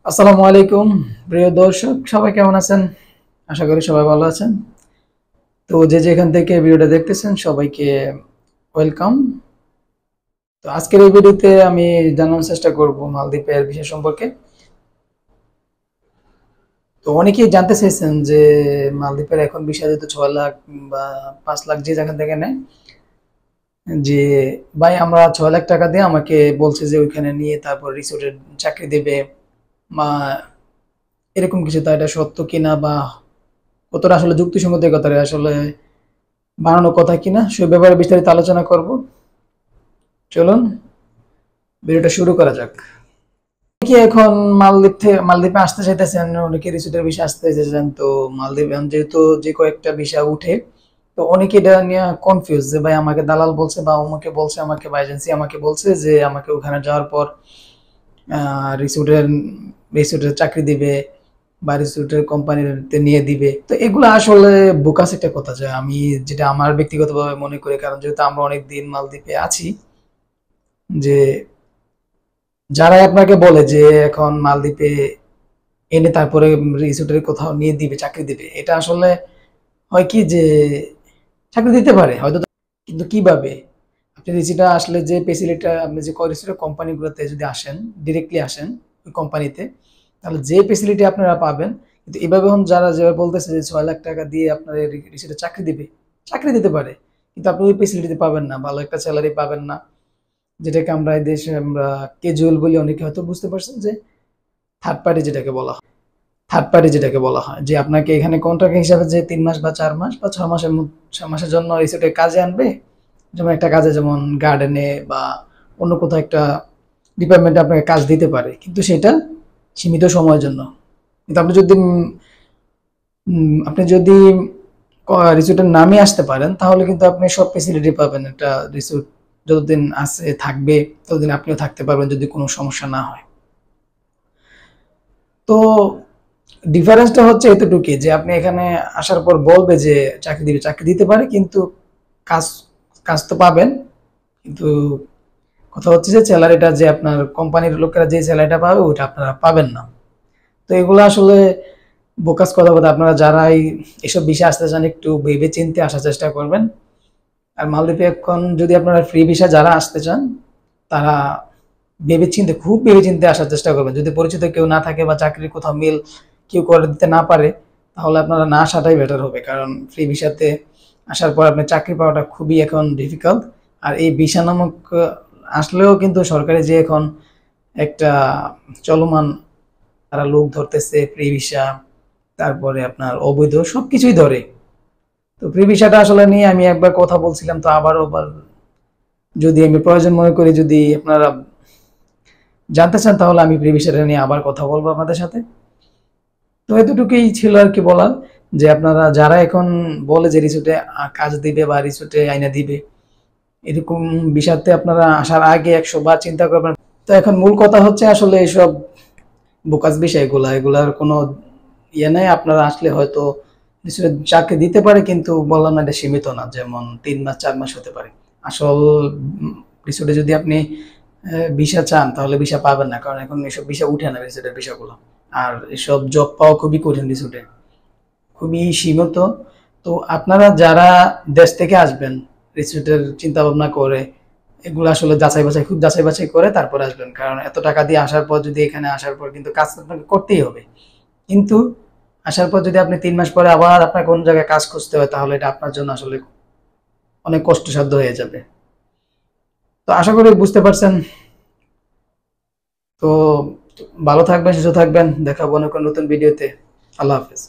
আসসালামু আলাইকুম প্রিয় দর্শক, সবাই কেমন আছেন? আশা করি সবাই ভালো আছেন। তো যে যেখান থেকে ভিডিওটা দেখতেছেন সবাইকে ওয়েলকাম। তো আজকের এই ভিডিওতে আমি জানানোর চেষ্টা করব মালদ্বীপের বিষয় সম্পর্কে। তো অনেকেই জানতে চাইছেন যে মালদ্বীপের এখন বিষয় যেহেতু 6 লাখ বা 5 লাখ যে যেখান থেকে নেয়, যে ভাই আমরা 6 লাখ টাকা দিয়ে আমাকে বলছে যে ওইখানে নিয়ে তারপর রিসোর্টের চাকরি দেবে বা এরকম কিছু। তা এটা সত্য কিনা বা কতটা আসলে যুক্তিসঙ্গত এই কথাটা আসলে বানানো কথা কিনা সে ব্যাপারে বিস্তারিত আলোচনা করব। চলুন ভিডিওটা শুরু করা যাক। কি এখন মালদ্বীপে আসতে চাইতেছেন, অনেকে রিসোর্টের বিষয়ে আসতে চাইতেছেন। তো মালদ্বীপ এখন যেহেতু যে কয়েকটা বিষয় উঠে, তো অনেকে এটা নিয়ে কনফিউজ যে ভাই আমাকে দালাল বলছে বা আমাকে বলছে, আমাকে বা এজেন্সি আমাকে বলছে যে আমাকে ওখানে যাওয়ার পর রিসোর্টের রিসোর্টের চাকরি দিবে বা রিসোর্টের কোম্পানিতে নিয়ে দিবে। তো এগুলো আসলে বোকাস একটা কথা, যে আমি যেটা আমার ব্যক্তিগতভাবে মনে করি, কারণ যেহেতু আমরা অনেক দিন মালদ্বীপে আছি, যে যারাই আপনাকে বলে যে এখন মালদ্বীপে এনে তারপরে রিসোর্টের কোথাও নিয়ে দিবে, চাকরি দিবে, এটা আসলে হয় কি যে চাকরি দিতে পারে হয়তো, কিন্তু কিভাবে? আপনি রিসিটা আসলে যে ফেসিলিটিটা আপনি যে রিসোর্টের কোম্পানিগুলোতে যদি আসেন, ডিরেক্টলি আসেন ওই কোম্পানিতে, তাহলে যে ফেসিলিটি আপনারা পাবেন। কিন্তু এভাবে এখন যারা যেভাবে বলতেছে যে 6 লাখ টাকা দিয়ে আপনার রিসোর্টে চাকরি দিবে, চাকরি দিতে পারে, কিন্তু আপনি ওই ফেসিলিটি পাবেন না, ভালো একটা স্যালারি পাবেন না, যেটাকে আমরা এই দেশে আমরা ক্যাজুয়াল বলি। অনেকে হয়তো বুঝতে পারছেন যে থার্ড পার্টি যেটাকে বলা হয়, থার্ড পার্টি যেটাকে বলা হয়, যে আপনাকে এখানে কন্ট্রাক্ট হিসাবে যে 3 মাস বা 4 মাস বা 6 মাসের 6 মাসের জন্য রিসোর্টে কাজে আনবে। যেমন একটা কাজে, যেমন গার্ডেনে বা অন্য কোথাও একটা ডিপার্টমেন্টে আপনাকে কাজ দিতে পারে, কিন্তু সেটা সীমিত সময়ের জন্য। কিন্তু আপনি যদি রিসোর্টের নামে আসতে পারেন, তাহলে কিন্তু আপনি সব ফেসিলিটি পাবেন। একটা রিসোর্ট যতদিন আছে থাকবে ততদিন আপনিও থাকতে পারবেন, যদি কোনো সমস্যা না হয়। তো ডিফারেন্সটা হচ্ছে এতটুকুই, যে আপনি এখানে আসার পর বলবে যে চাকরি দিবে, চাকরি দিতে পারে, কিন্তু কাজ কাজ তো পাবেন, কিন্তু কথা হচ্ছে যে স্যালারিটা, যে আপনার কোম্পানির লোকেরা যে স্যালারিটা পাবে ওইটা আপনারা পাবেন না। তো এগুলো আসলে বোকাস কথা বলতে, আপনারা যারাই এসব বিষয়ে আসতে চান একটু ভেবে চিন্তে আসার চেষ্টা করবেন। আর মালদ্বীপে এখন যদি আপনারা ফ্রি ভিসা যারা আসতে চান, তারা ভেবে চিন্তে, খুব ভেবে চিন্তে আসার চেষ্টা করবেন। যদি পরিচিত কেউ না থাকে বা চাকরির কোথাও মিল কেউ করে দিতে না পারে, তাহলে আপনারা না আসাটাই বেটার হবে, কারণ ফ্রি ভিসাতে আসার পর আপনার চাকরি পাওয়াটা খুবই এখন ডিফিকাল্ট। আর এই ভিসা নামক আসলেও কিন্তু সরকারি যে এখন একটা চলমান, তারা লোক ধরতেছে ফ্রি ভিসা, তারপরে আপনার অবৈধ সবকিছুই ধরে। তো ফ্রি ভিসাটা আসলে নিয়ে আমি একবার কথা বলছিলাম, তো আবার যদি আমি প্রয়োজন মনে করি, যদি আপনারা জানতে চান, তাহলে আমি ফ্রি ভিসাটা নিয়ে আবার কথা বলবো আপনাদের সাথে। তো এতটুকুই ছিল আর কি বলার, যে আপনারা যারা এখন বলে যে রিসোর্টে কাজ দিবে বা রিসোর্টে আইনা দিবে, এরকম বিষয়তে আপনারা আসার আগে 100 বার চিন্তা করবেন। তো এখন মূল কথা হচ্ছে আসলে এইসব বোকাস বিষয়গুলা, এগুলার কোনো ইয়ে নাই। আপনারা আসলে হয়তো রিসোর্টে চাকরি দিতে পারে, কিন্তু বললাম না এটা সীমিত না, যেমন 3 মাস 4 মাস হতে পারে। আসল রিসোর্টে যদি আপনি ভিসা চান, তাহলে ভিসা পাবেন না, কারণ এখন এসব ভিসা উঠে না রিসোর্টের ভিসাগুলো। আর এসব জব পাওয়া খুবই কঠিন রিসোর্টে, খুবই সীমিত। তো আপনারা যারা দেশ থেকে আসবেন রিসোর্টের চিন্তা ভাবনা করে, এগুলো আসলে খুব যাচাই বাছাই করে তারপরে আসবেন, কারণ এত টাকা দিয়ে আসার পর যদি এখানে আসার পর কিন্তু কাজ আপনাকে করতেই হবে, কিন্তু আসার পর যদি আপনি 3 মাস পরে আবার আপনার কোন জায়গায় কাজ খুঁজতে হয়, তাহলে এটা আপনার জন্য আসলে অনেক কষ্টসাধ্য হয়ে যাবে। তো আশা করি বুঝতে পারছেন। তো ভালো থাকবেন, সুস্থ থাকবেন, দেখাবো অনেক নতুন ভিডিওতে। আল্লাহ হাফেজ।